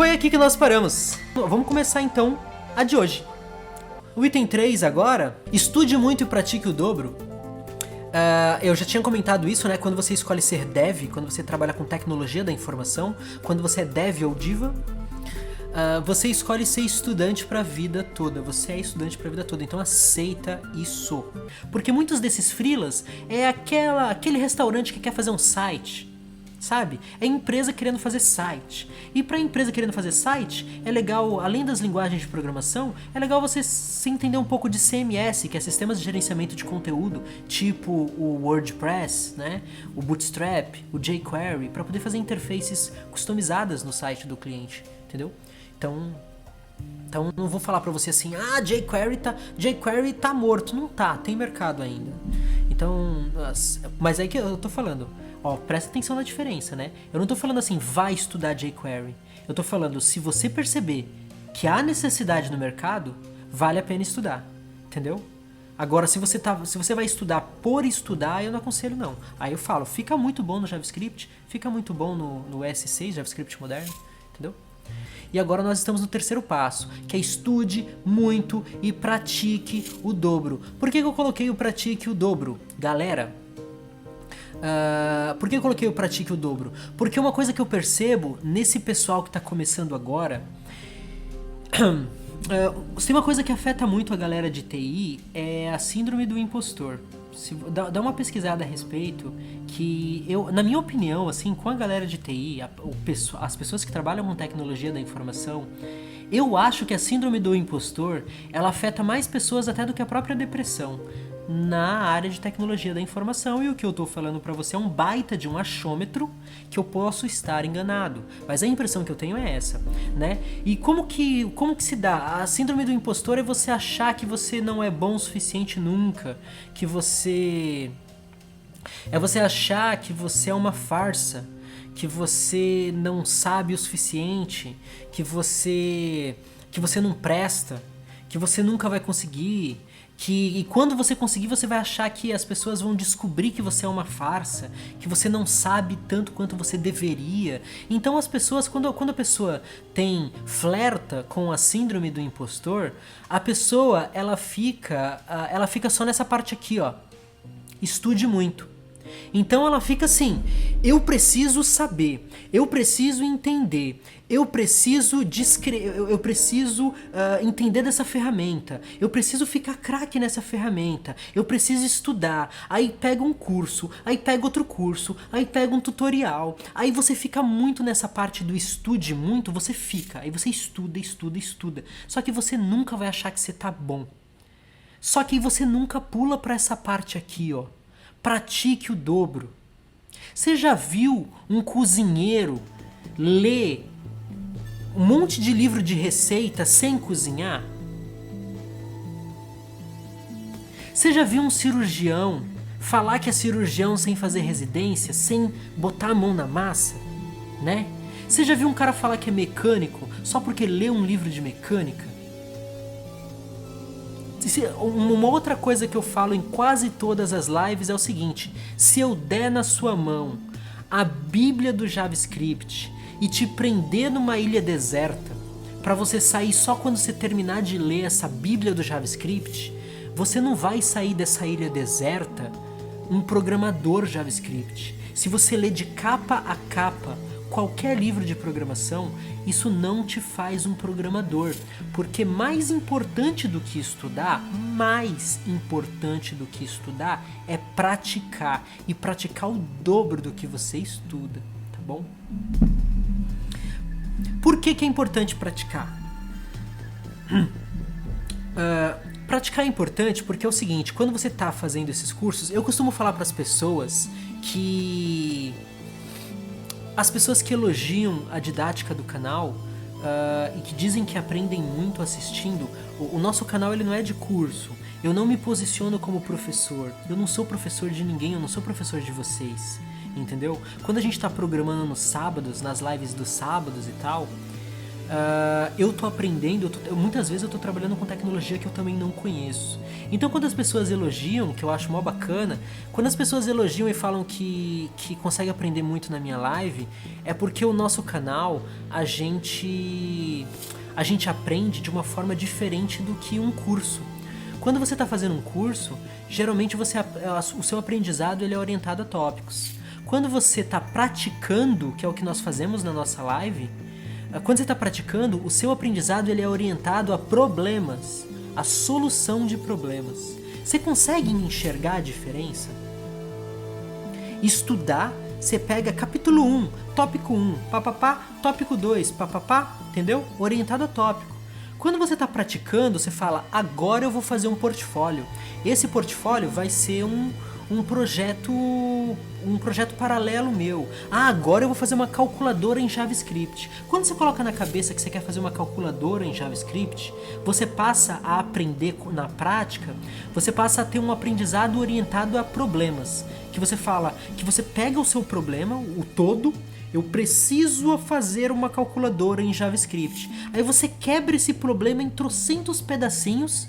foi aqui que nós paramos. Vamos começar então a de hoje. O item 3 agora, estude muito e pratique o dobro. Eu já tinha comentado isso, né? Quando você escolhe ser dev, quando você trabalha com tecnologia da informação, quando você é dev ou diva, você escolhe ser estudante pra vida toda. Você é estudante pra vida toda, então aceita isso. Porque muitos desses freelas é aquele restaurante que quer fazer um site, sabe? É empresa querendo fazer site. E pra empresa querendo fazer site, é legal, além das linguagens de programação, é legal você se entender um pouco de CMS, que é sistemas de gerenciamento de conteúdo, tipo o WordPress, né? O Bootstrap, o jQuery, pra poder fazer interfaces customizadas no site do cliente, entendeu? Então não vou falar pra você assim, jQuery tá morto. Não tá, tem mercado ainda. Então, mas aí que eu tô falando, ó, presta atenção na diferença, né? Eu não tô falando assim, vai estudar jQuery. Eu tô falando, se você perceber que há necessidade no mercado, vale a pena estudar, entendeu? Agora, se você vai estudar por estudar, eu não aconselho não. Aí eu falo, fica muito bom no JavaScript, fica muito bom no ES6, JavaScript moderno, entendeu? E agora nós estamos no terceiro passo, que é estude muito e pratique o dobro. Por que eu coloquei o pratique o dobro? Galera, por que eu coloquei o pratique o dobro? Porque uma coisa que eu percebo nesse pessoal que está começando agora, tem uma coisa que afeta muito a galera de TI, é a síndrome do impostor. Dá uma pesquisada a respeito, que na minha opinião, assim, com a galera de TI, as pessoas que trabalham com tecnologia da informação, eu acho que a síndrome do impostor, ela afeta mais pessoas até do que a própria depressão na área de tecnologia da informação. E o que eu tô falando pra você é um baita de um achômetro, que eu posso estar enganado, mas a impressão que eu tenho é essa, né? E como que se dá? A síndrome do impostor é você achar que você não é bom o suficiente nunca, que você achar que você é uma farsa, que você não sabe o suficiente, que você não presta, que você nunca vai conseguir, e quando você conseguir, você vai achar que as pessoas vão descobrir que você é uma farsa, que você não sabe tanto quanto você deveria. Então as pessoas, quando a pessoa flerta com a síndrome do impostor, a pessoa ela fica só nessa parte aqui, ó. Estude muito. Então ela fica assim, eu preciso saber, eu preciso entender, eu preciso entender dessa ferramenta, eu preciso ficar craque nessa ferramenta, eu preciso estudar. Aí pega um curso, aí pega outro curso, aí pega um tutorial, aí você fica muito nessa parte do estude muito, aí você estuda, só que você nunca vai achar que você tá bom. Só que aí você nunca pula pra essa parte aqui, ó. Pratique o dobro. Você já viu um cozinheiro ler um monte de livro de receita sem cozinhar? Você já viu um cirurgião falar que é cirurgião sem fazer residência, sem botar a mão na massa, né? Você já viu um cara falar que é mecânico só porque lê um livro de mecânica? Uma outra coisa que eu falo em quase todas as lives é o seguinte: se eu der na sua mão a Bíblia do JavaScript e te prender numa ilha deserta para você sair só quando você terminar de ler essa Bíblia do JavaScript, você não vai sair dessa ilha deserta um programador JavaScript. Se você ler de capa a capa qualquer livro de programação, isso não te faz um programador, porque mais importante do que estudar é praticar, e praticar o dobro do que você estuda, tá bom? Por que é importante praticar? Praticar é importante porque é o seguinte, quando você está fazendo esses cursos, eu costumo falar para as pessoas que as pessoas que elogiam a didática do canal e que dizem que aprendem muito assistindo, o nosso canal ele não é de curso. Eu não me posiciono como professor. Eu não sou professor de ninguém, eu não sou professor de vocês. Entendeu? Quando a gente está programando nos sábados, nas lives dos sábados e tal, eu tô aprendendo, muitas vezes eu tô trabalhando com tecnologia que eu também não conheço. Então quando as pessoas elogiam, que eu acho mó bacana, quando as pessoas elogiam e falam que consegue aprender muito na minha live, é porque o nosso canal, a gente aprende de uma forma diferente do que um curso. Quando você está fazendo um curso, geralmente o seu aprendizado ele é orientado a tópicos. Quando você está praticando, que é o que nós fazemos na nossa live, quando você está praticando, o seu aprendizado ele é orientado a problemas, a solução de problemas. Você consegue enxergar a diferença? Estudar, você pega capítulo 1, tópico 1, papapá, tópico 2, papapá, entendeu? Orientado a tópico. Quando você está praticando, você fala, agora eu vou fazer um portfólio. Esse portfólio vai ser um projeto paralelo meu. Agora eu vou fazer uma calculadora em JavaScript. Quando você coloca na cabeça que você quer fazer uma calculadora em JavaScript, você passa a aprender na prática, você passa a ter um aprendizado orientado a problemas. Que você fala, que você pega o seu problema, o todo, eu preciso fazer uma calculadora em JavaScript. Aí você quebra esse problema em trocentos pedacinhos.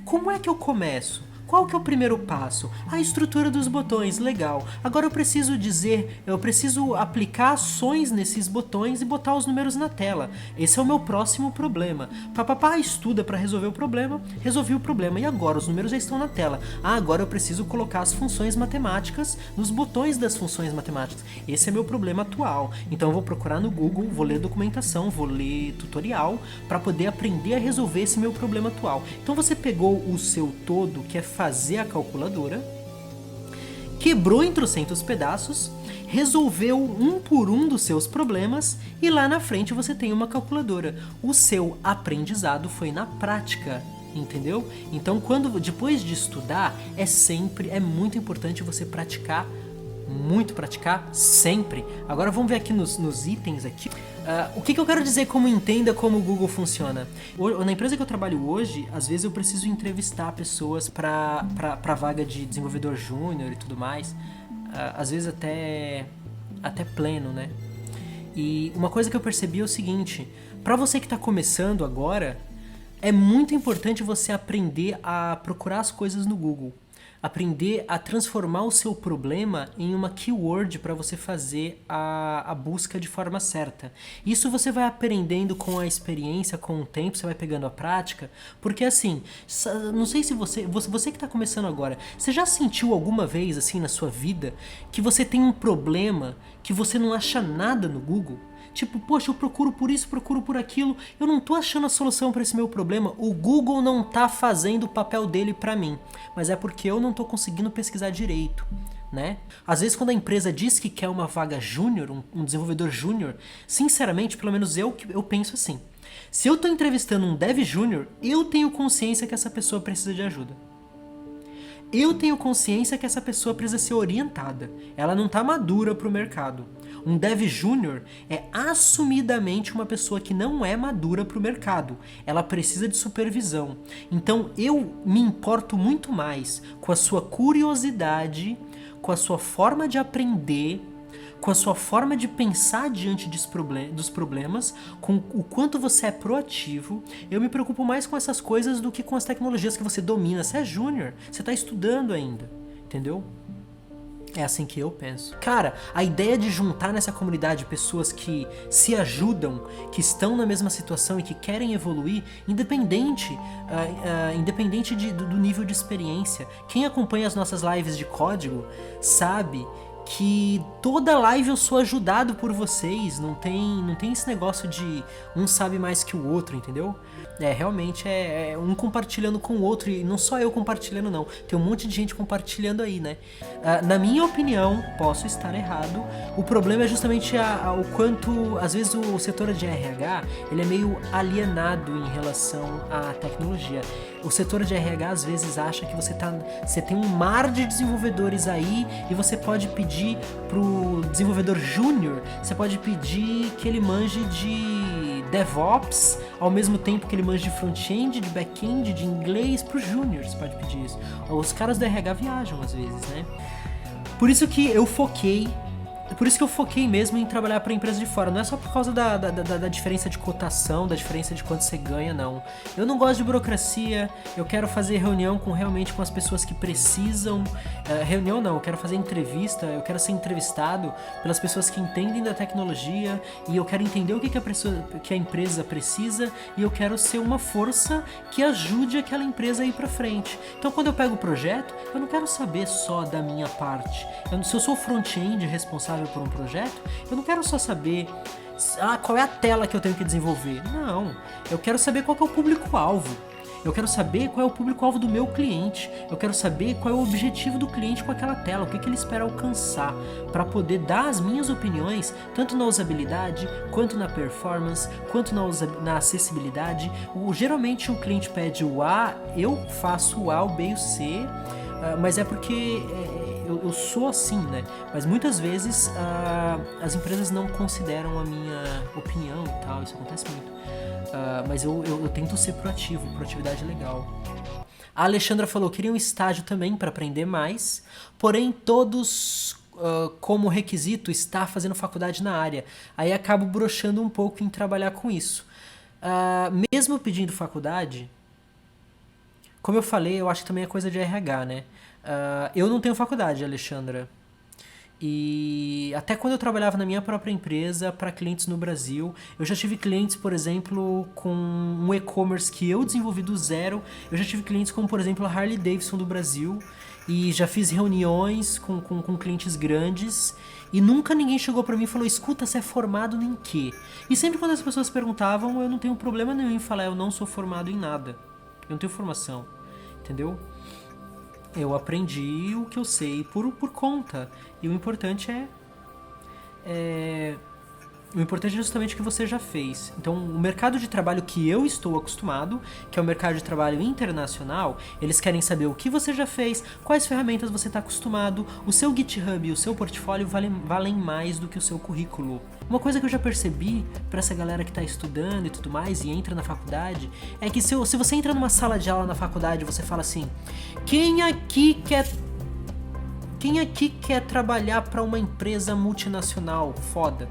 Como é que eu começo? Qual que é o primeiro passo? A estrutura dos botões, legal. Agora eu preciso aplicar ações nesses botões e botar os números na tela. Esse é o meu próximo problema. Papapá, estuda para resolver o problema, resolvi o problema e agora os números já estão na tela. Agora eu preciso colocar as funções matemáticas nos botões das funções matemáticas. Esse é meu problema atual. Então eu vou procurar no Google, vou ler documentação, vou ler tutorial para poder aprender a resolver esse meu problema atual. Então você pegou o seu todo, que é fazer a calculadora, quebrou em trocentos pedaços, resolveu um por um dos seus problemas e lá na frente você tem uma calculadora. O seu aprendizado foi na prática, entendeu? Então depois de estudar, é muito importante você praticar, muito praticar, sempre. Agora vamos ver aqui nos itens aqui. O que eu quero dizer como entenda como o Google funciona? Na empresa que eu trabalho hoje, às vezes eu preciso entrevistar pessoas para vaga de desenvolvedor júnior e tudo mais. Às vezes até pleno, né? E uma coisa que eu percebi é o seguinte, para você que está começando agora, é muito importante você aprender a procurar as coisas no Google. Aprender a transformar o seu problema em uma keyword para você fazer a busca de forma certa. Isso você vai aprendendo com a experiência, com o tempo, você vai pegando a prática, porque assim, não sei se você que está começando agora, você já sentiu alguma vez assim na sua vida que você tem um problema que você não acha nada no Google? Tipo, poxa, eu procuro por isso, procuro por aquilo, eu não tô achando a solução para esse meu problema, o Google não tá fazendo o papel dele para mim, mas é porque eu não tô conseguindo pesquisar direito, né? Às vezes quando a empresa diz que quer uma vaga júnior, um desenvolvedor júnior, sinceramente, pelo menos eu penso assim, se eu tô entrevistando um dev júnior, eu tenho consciência que essa pessoa precisa de ajuda. Eu tenho consciência que essa pessoa precisa ser orientada, ela não tá madura pro mercado. Um dev júnior é assumidamente uma pessoa que não é madura para o mercado. Ela precisa de supervisão. Então eu me importo muito mais com a sua curiosidade, com a sua forma de aprender, com a sua forma de pensar diante dos problemas, com o quanto você é proativo. Eu me preocupo mais com essas coisas do que com as tecnologias que você domina. Você é júnior, você está estudando ainda, entendeu? É assim que eu penso. Cara, a ideia de juntar nessa comunidade pessoas que se ajudam, que estão na mesma situação e que querem evoluir, independente do nível de experiência. Quem acompanha as nossas lives de código sabe que toda live eu sou ajudado por vocês, não tem esse negócio de um sabe mais que o outro, entendeu? Realmente é um compartilhando com o outro, e não só eu compartilhando não, tem um monte de gente compartilhando aí, né? Na minha opinião, posso estar errado, o problema é justamente o quanto, às vezes o setor de RH, ele é meio alienado em relação à tecnologia. O setor de RH às vezes acha que você tem um mar de desenvolvedores aí e você pode pedir pro desenvolvedor júnior, você pode pedir que ele manje de DevOps, ao mesmo tempo que ele manje de front-end, de back-end, de inglês pro júnior, você pode pedir isso. Os caras do RH viajam às vezes, né? Por isso que eu foquei Por isso que eu foquei mesmo em trabalhar para empresas de fora. Não é só por causa da diferença de cotação, da diferença de quanto você ganha, não. Eu não gosto de burocracia, eu quero fazer reunião realmente com as pessoas que precisam. Reunião não, eu quero fazer entrevista, eu quero ser entrevistado pelas pessoas que entendem da tecnologia e eu quero entender o que a empresa precisa e eu quero ser uma força que ajude aquela empresa a ir para frente. Então quando eu pego o projeto, eu não quero saber só da minha parte. Se eu sou front-end responsável por um projeto, eu não quero só saber qual é a tela que eu tenho que desenvolver. Não, eu quero saber qual que é o público-alvo. Eu quero saber qual é o público-alvo do meu cliente. Eu quero saber qual é o objetivo do cliente com aquela tela, o que ele espera alcançar, para poder dar as minhas opiniões, tanto na usabilidade, quanto na performance, quanto na acessibilidade. Geralmente o cliente pede o A, eu faço o A, o B e o C, mas é porque eu sou assim, né? Mas muitas vezes as empresas não consideram a minha opinião e tal, isso acontece muito. Mas eu tento ser proativo, proatividade é legal. A Alexandra falou que queria um estágio também para aprender mais, porém todos como requisito estar fazendo faculdade na área. Aí acabo broxando um pouco em trabalhar com isso. Mesmo pedindo faculdade, como eu falei, eu acho que também é coisa de RH, né? Eu não tenho faculdade, Alexandra. E até quando eu trabalhava na minha própria empresa para clientes no Brasil, eu já tive clientes, por exemplo, com um e-commerce que eu desenvolvi do zero. Eu já tive clientes como, por exemplo, a Harley Davidson do Brasil. E já fiz reuniões com clientes grandes. E nunca ninguém chegou para mim e falou: escuta, você é formado em quê? E sempre quando as pessoas perguntavam, eu não tenho problema nenhum em falar: eu não sou formado em nada. Eu não tenho formação. Entendeu? Eu aprendi o que eu sei por conta. E o importante o importante é justamente o que você já fez. Então, o mercado de trabalho que eu estou acostumado, que é o mercado de trabalho internacional, eles querem saber o que você já fez, quais ferramentas você está acostumado, o seu GitHub e o seu portfólio valem mais do que o seu currículo. Uma coisa que eu já percebi para essa galera que está estudando e tudo mais e entra na faculdade, é que se você entra numa sala de aula na faculdade e você fala assim: quem aqui quer trabalhar para uma empresa multinacional foda?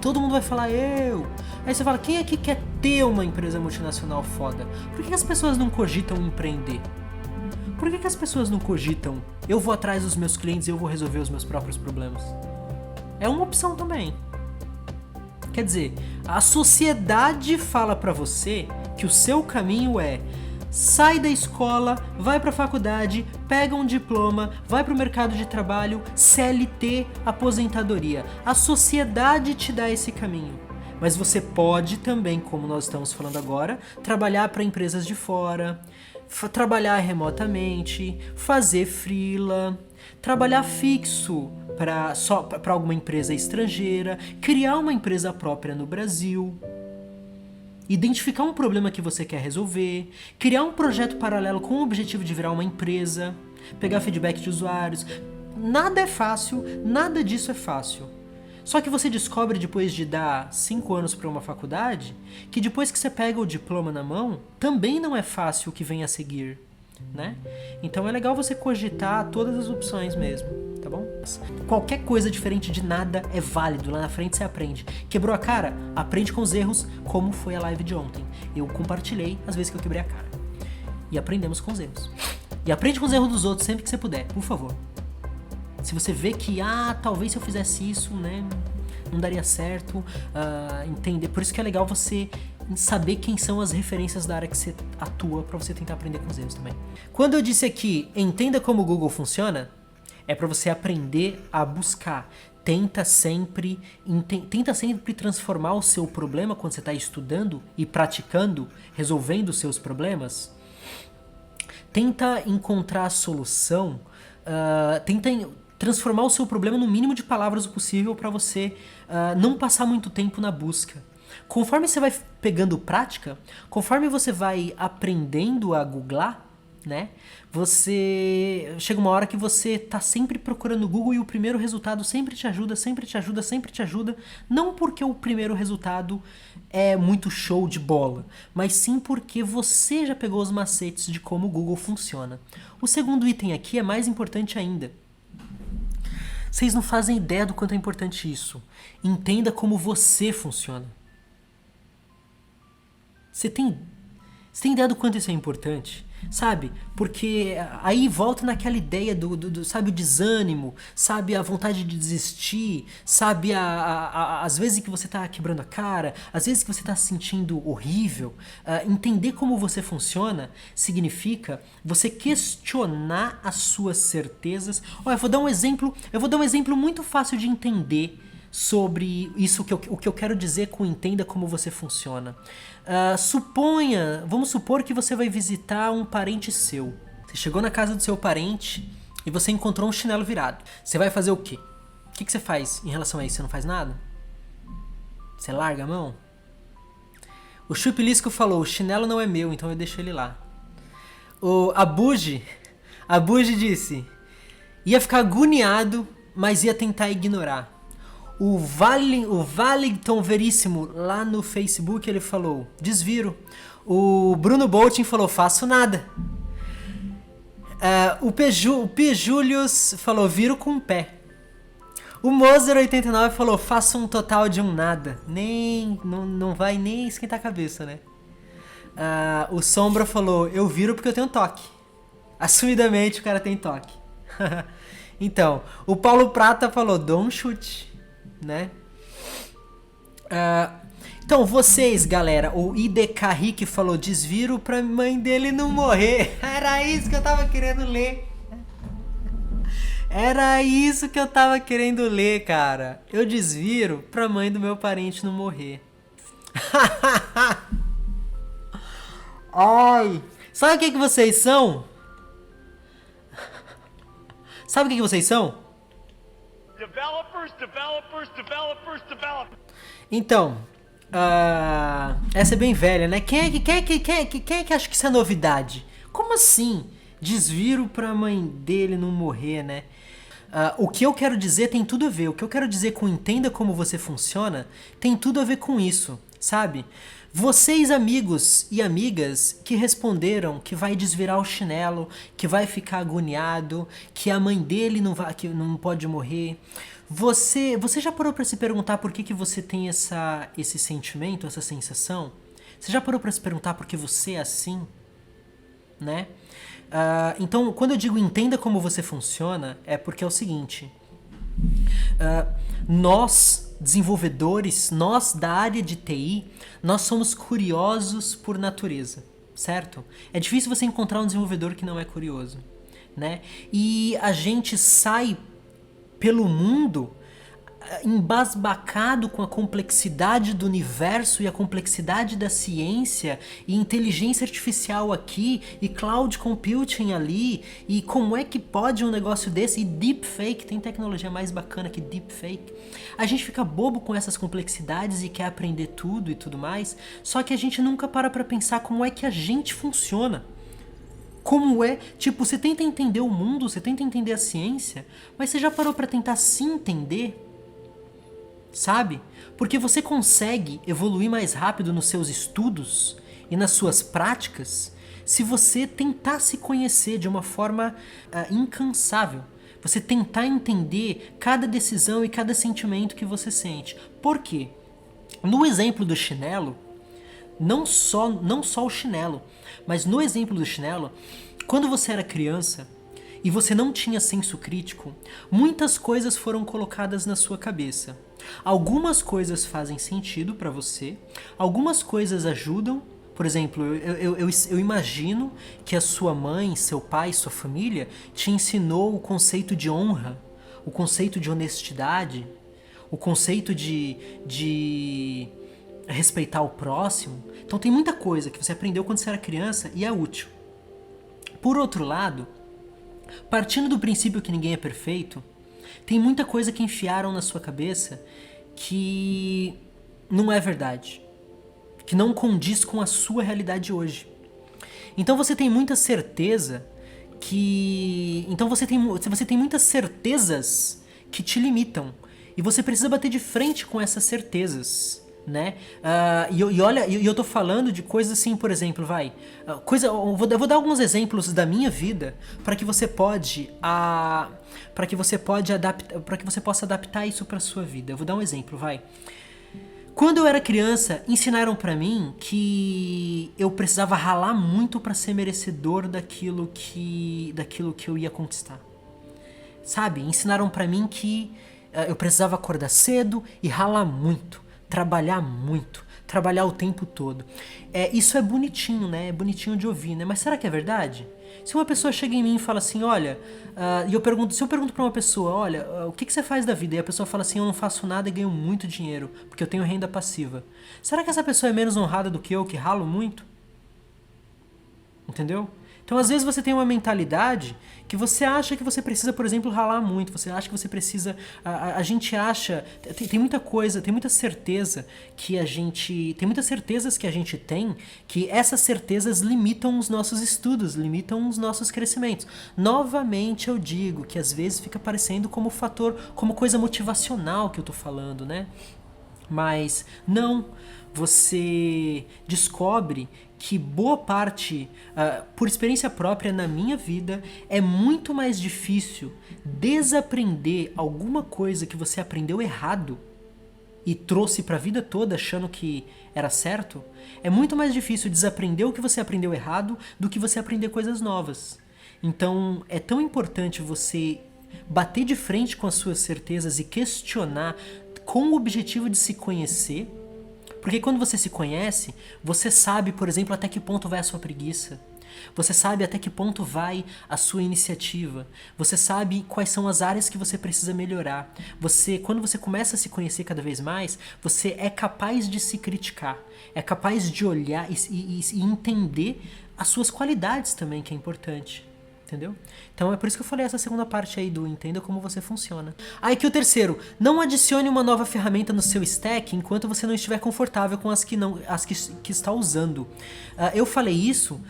Todo mundo vai falar: eu. Aí você fala: quem aqui quer ter uma empresa multinacional foda? Por que as pessoas não cogitam empreender? Por que as pessoas não cogitam: eu vou atrás dos meus clientes e eu vou resolver os meus próprios problemas? É uma opção também. Quer dizer, a sociedade fala pra você que o seu caminho é: sai da escola, vai pra faculdade, pega um diploma, vai pro mercado de trabalho, CLT, aposentadoria. A sociedade te dá esse caminho. Mas você pode também, como nós estamos falando agora, trabalhar para empresas de fora, trabalhar remotamente, fazer freela, trabalhar fixo para alguma empresa estrangeira, criar uma empresa própria no Brasil. Identificar um problema que você quer resolver, criar um projeto paralelo com o objetivo de virar uma empresa, pegar feedback de usuários. Nada é fácil, nada disso é fácil. Só que você descobre depois de dar 5 anos para uma faculdade, que depois que você pega o diploma na mão, também não é fácil o que vem a seguir, né? Então é legal você cogitar todas as opções mesmo, tá bom? Qualquer coisa diferente de nada é válido, lá na frente você aprende. Quebrou a cara? Aprende com os erros, como foi a live de ontem. Eu compartilhei as vezes que eu quebrei a cara. E aprendemos com os erros. E aprende com os erros dos outros sempre que você puder, por favor. Se você vê que, talvez se eu fizesse isso, né, não daria certo, entender. Por isso que é legal você saber quem são as referências da área que você atua pra você tentar aprender com os erros também. Quando eu disse aqui, entenda como o Google funciona, é pra você aprender a buscar. Tenta sempre transformar o seu problema quando você está estudando e praticando, resolvendo os seus problemas. Tenta encontrar a solução, tenta transformar o seu problema no mínimo de palavras possível para você não passar muito tempo na busca. Conforme você vai pegando prática, conforme você vai aprendendo a googlar, né? Você chega uma hora que você tá sempre procurando no Google e o primeiro resultado sempre te ajuda, sempre te ajuda, sempre te ajuda. Não porque o primeiro resultado é muito show de bola, mas sim porque você já pegou os macetes de como o Google funciona. O segundo item aqui é mais importante ainda. Vocês não fazem ideia do quanto é importante isso. Entenda como você funciona. Você tem ideia do quanto isso é importante? Sabe? Porque aí volta naquela ideia sabe, o desânimo, sabe, a vontade de desistir, sabe, às vezes que você tá quebrando a cara, às vezes que você tá se sentindo horrível. Entender como você funciona significa você questionar as suas certezas. Olha, eu vou dar um exemplo muito fácil de entender sobre isso, o que eu quero dizer com entenda como você funciona. Vamos supor que você vai visitar um parente seu. Você chegou na casa do seu parente e você encontrou um chinelo virado. Você vai fazer o quê? O que você faz em relação a isso? Você não faz nada? Você larga a mão? O Chupilisco falou, o chinelo não é meu, então eu deixo ele lá. A Bugi disse, ia ficar agoniado, mas ia tentar ignorar. O Wellington Veríssimo lá no Facebook, ele falou, desviro. O Bruno Boltin falou, faço nada. O P. Julius falou, viro com o pé. O Moser89 falou, faço um total de um nada. Não vai nem esquentar a cabeça, né? O Sombra falou, eu viro porque eu tenho toque. Assumidamente o cara tem toque. Então, o Paulo Prata falou, dou um chute. Né? Então vocês, galera, o IDK Rick falou desviro pra mãe dele não morrer. Era isso que eu tava querendo ler. Cara. Eu desviro pra mãe do meu parente não morrer. Ai. Sabe o que vocês são? Então, essa é bem velha, né? Quem é que acha que isso é novidade? Como assim? Desviro pra mãe dele não morrer, né? O que eu quero dizer tem tudo a ver. O que eu quero dizer com entenda como você funciona tem tudo a ver com isso, sabe? Vocês, amigos e amigas, que responderam que vai desvirar o chinelo, que vai ficar agoniado, que a mãe dele que não pode morrer. Você já parou para se perguntar por que você tem esse sentimento, essa sensação? Você já parou para se perguntar por que você é assim? Né? Então, quando eu digo entenda como você funciona, é porque é o seguinte. Nós, desenvolvedores, nós da área de TI, nós somos curiosos por natureza, certo? É difícil você encontrar um desenvolvedor que não é curioso, né? E a gente sai pelo mundo embasbacado com a complexidade do universo e a complexidade da ciência e inteligência artificial aqui e cloud computing ali e como é que pode um negócio desse e deepfake, tem tecnologia mais bacana que deepfake. A gente fica bobo com essas complexidades e quer aprender tudo e tudo mais, só que a gente nunca para pra pensar como é que a gente funciona. Como é, tipo, você tenta entender o mundo, você tenta entender a ciência, mas você já parou pra tentar se entender? Sabe? Porque você consegue evoluir mais rápido nos seus estudos e nas suas práticas se você tentar se conhecer de uma forma incansável. Você tentar entender cada decisão e cada sentimento que você sente. Por quê? No exemplo do chinelo, não só o chinelo, mas no exemplo do chinelo, quando você era criança e você não tinha senso crítico, muitas coisas foram colocadas na sua cabeça. Algumas coisas fazem sentido para você, algumas coisas ajudam. Por exemplo, eu imagino que a sua mãe, seu pai, sua família te ensinou o conceito de honra, o conceito de honestidade, o conceito de respeitar o próximo. Então tem muita coisa que você aprendeu quando você era criança e é útil. Por outro lado, partindo do princípio que ninguém é perfeito, tem muita coisa que enfiaram na sua cabeça que não é verdade, que não condiz com a sua realidade hoje. Então você tem muita certeza você tem muitas certezas que te limitam e você precisa bater de frente com essas certezas, né? Olha, eu tô falando de coisas assim, por exemplo, eu vou dar alguns exemplos da minha vida para que você possa adaptar isso para sua vida. Eu vou dar um exemplo, Quando eu era criança, ensinaram pra mim que eu precisava ralar muito pra ser merecedor daquilo que eu ia conquistar. Sabe? Ensinaram pra mim que eu precisava acordar cedo e ralar muito, trabalhar o tempo todo. Isso é bonitinho, né? É bonitinho de ouvir, né? Mas será que é verdade? Se uma pessoa chega em mim e fala assim, olha, se eu pergunto pra uma pessoa, olha, o que você faz da vida? E a pessoa fala assim, eu não faço nada e ganho muito dinheiro, porque eu tenho renda passiva. Será que essa pessoa é menos honrada do que eu, que ralo muito? Entendeu? Então, às vezes você tem uma mentalidade que você acha que você precisa, por exemplo, ralar muito. Você acha que você precisa... A gente acha... Tem muita coisa, tem muita certeza que a gente... Tem muitas certezas que a gente tem que essas certezas limitam os nossos estudos, limitam os nossos crescimentos. Novamente eu digo que às vezes fica parecendo como fator, como coisa motivacional que eu tô falando, né? Mas não, você descobre que boa parte, por experiência própria na minha vida, é muito mais difícil desaprender alguma coisa que você aprendeu errado e trouxe pra vida toda achando que era certo. É muito mais difícil desaprender o que você aprendeu errado do que você aprender coisas novas. Então é tão importante você bater de frente com as suas certezas e questionar com o objetivo de se conhecer. Porque quando você se conhece, você sabe, por exemplo, até que ponto vai a sua preguiça. Você sabe até que ponto vai a sua iniciativa. Você sabe quais são as áreas que você precisa melhorar. Quando você começa a se conhecer cada vez mais, você é capaz de se criticar. É capaz de olhar e entender as suas qualidades também, que é importante. Entendeu? Então é por isso que eu falei essa segunda parte aí do entenda como você funciona. Aí que o terceiro, não adicione uma nova ferramenta no seu stack enquanto você não estiver confortável com as que está usando. Eu falei isso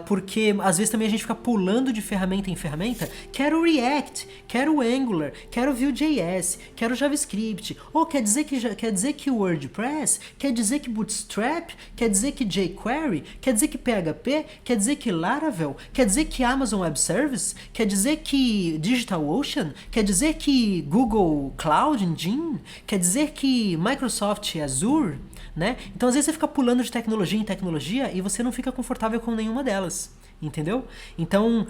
porque às vezes também a gente fica pulando de ferramenta em ferramenta. Quero React, quero Angular, quero Vue.js, quero JavaScript. Ou quer dizer que WordPress, quer dizer que Bootstrap, quer dizer que jQuery, quer dizer que PHP, quer dizer que Laravel, quer dizer que Amazon Web Service, quer dizer que DigitalOcean, quer dizer que Google Cloud Engine, quer dizer que Microsoft Azure, né? Então às vezes você fica pulando de tecnologia em tecnologia e você não fica confortável com nenhuma delas, entendeu? Então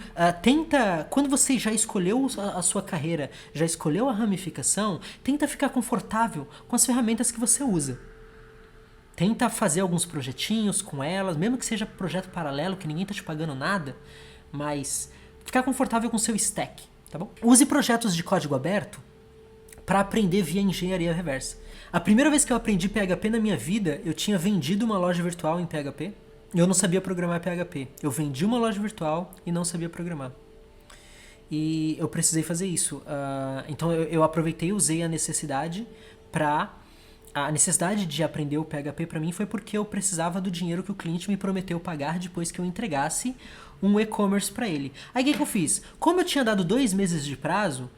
quando você já escolheu a sua carreira, já escolheu a ramificação, tenta ficar confortável com as ferramentas que você usa. Tenta fazer alguns projetinhos com elas, mesmo que seja projeto paralelo, que ninguém tá te pagando nada, mas ficar confortável com o seu stack, tá bom? Use projetos de código aberto para aprender via engenharia reversa. A primeira vez que eu aprendi PHP na minha vida, eu tinha vendido uma loja virtual em PHP. Eu não sabia programar PHP. Eu vendi uma loja virtual e não sabia programar. E eu precisei fazer isso. Então eu aproveitei e usei a necessidade de aprender o PHP para mim foi porque eu precisava do dinheiro que o cliente me prometeu pagar depois que eu entregasse um e-commerce para ele. Aí o que eu fiz? Como eu tinha dado 2 meses de prazo,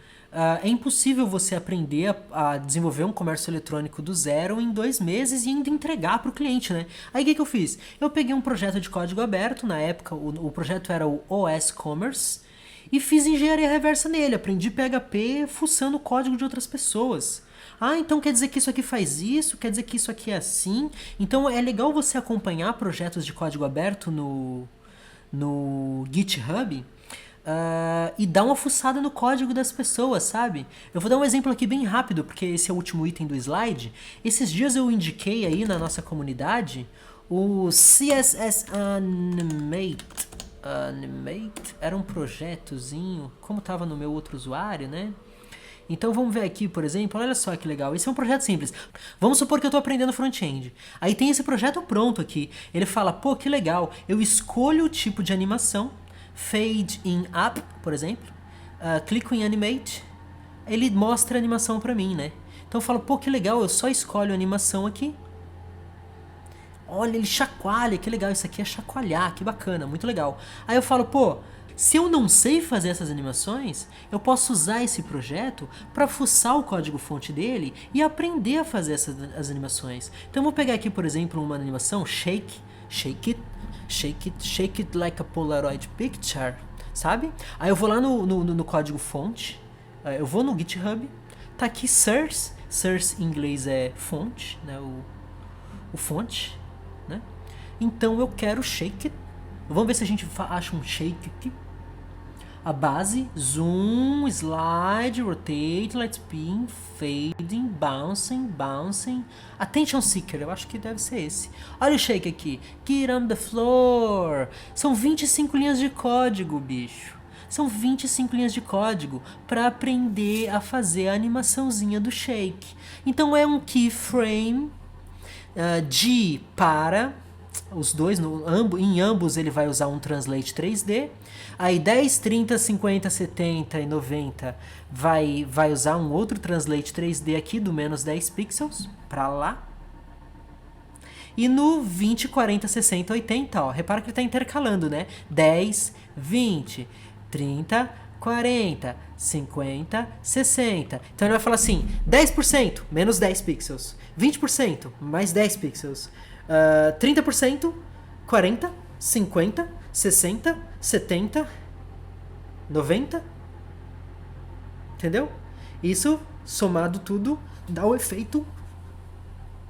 é impossível você aprender a desenvolver um comércio eletrônico do zero em 2 meses e ainda entregar para o cliente, né? Aí o que eu fiz? Eu peguei um projeto de código aberto, na época o projeto era o OS Commerce, e fiz engenharia reversa nele, aprendi PHP fuçando o código de outras pessoas. Então quer dizer que isso aqui faz isso, quer dizer que isso aqui é assim. Então é legal você acompanhar projetos de código aberto no GitHub e dar uma fuçada no código das pessoas, sabe? Eu vou dar um exemplo aqui bem rápido, porque esse é o último item do slide. Esses dias eu indiquei aí na nossa comunidade o CSS Animate. Era um projetozinho, como estava no meu outro usuário, né? Então vamos ver aqui, por exemplo, olha só que legal, esse é um projeto simples. Vamos supor que eu estou aprendendo front-end. Aí tem esse projeto pronto aqui. Ele fala, pô, que legal, eu escolho o tipo de animação, Fade in Up, por exemplo, clico em Animate, ele mostra a animação para mim, né? Então eu falo, pô, que legal, eu só escolho a animação aqui. Olha, ele chacoalha, que legal, isso aqui é chacoalhar, que bacana, muito legal. Aí eu falo, pô, Se eu não sei fazer essas animações, eu posso usar esse projeto para fuçar o código-fonte dele e aprender a fazer as animações. Então eu vou pegar aqui, por exemplo, uma animação shake it like a Polaroid picture, sabe? Aí eu vou lá no código-fonte, eu vou no GitHub, tá aqui source em inglês é fonte, né? O fonte, né? Então eu quero shake it. Vamos ver se a gente acha um shake aqui. A base, zoom, slide, rotate, light spin, fading, bouncing, attention seeker, eu acho que deve ser esse. Olha o shake aqui, get on the floor. São 25 linhas de código, bicho. São 25 linhas de código para aprender a fazer a animaçãozinha do shake. Então é um keyframe de para os dois, em ambos ele vai usar um Translate 3D. Aí 10, 30, 50, 70 e 90 vai usar um outro Translate 3D aqui do menos 10 pixels para lá. E no 20, 40, 60, 80, ó, repara que ele está intercalando, né? 10, 20, 30, 40, 50, 60. Então ele vai falar assim, 10%, menos 10 pixels. 20%, mais 10 pixels. 30%, 40, 50, 60, 70, 90. Entendeu? Isso, somado tudo, dá o efeito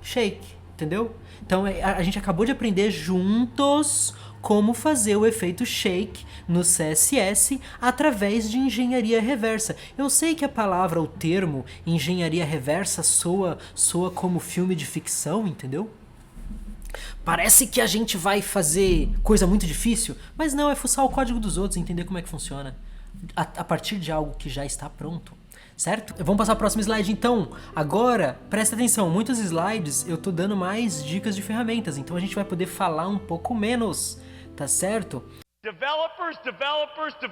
shake. Entendeu? Então a gente acabou de aprender juntos como fazer o efeito shake no CSS através de engenharia reversa. Eu sei que a palavra, o termo engenharia reversa soa como filme de ficção, entendeu? Parece que a gente vai fazer coisa muito difícil, mas não, é fuçar o código dos outros e entender como é que funciona a partir de algo que já está pronto. Certo? Vamos passar para o próximo slide então. Agora, presta atenção, muitos slides eu tô dando mais dicas de ferramentas, então a gente vai poder falar um pouco menos, tá certo? Developers. Developers.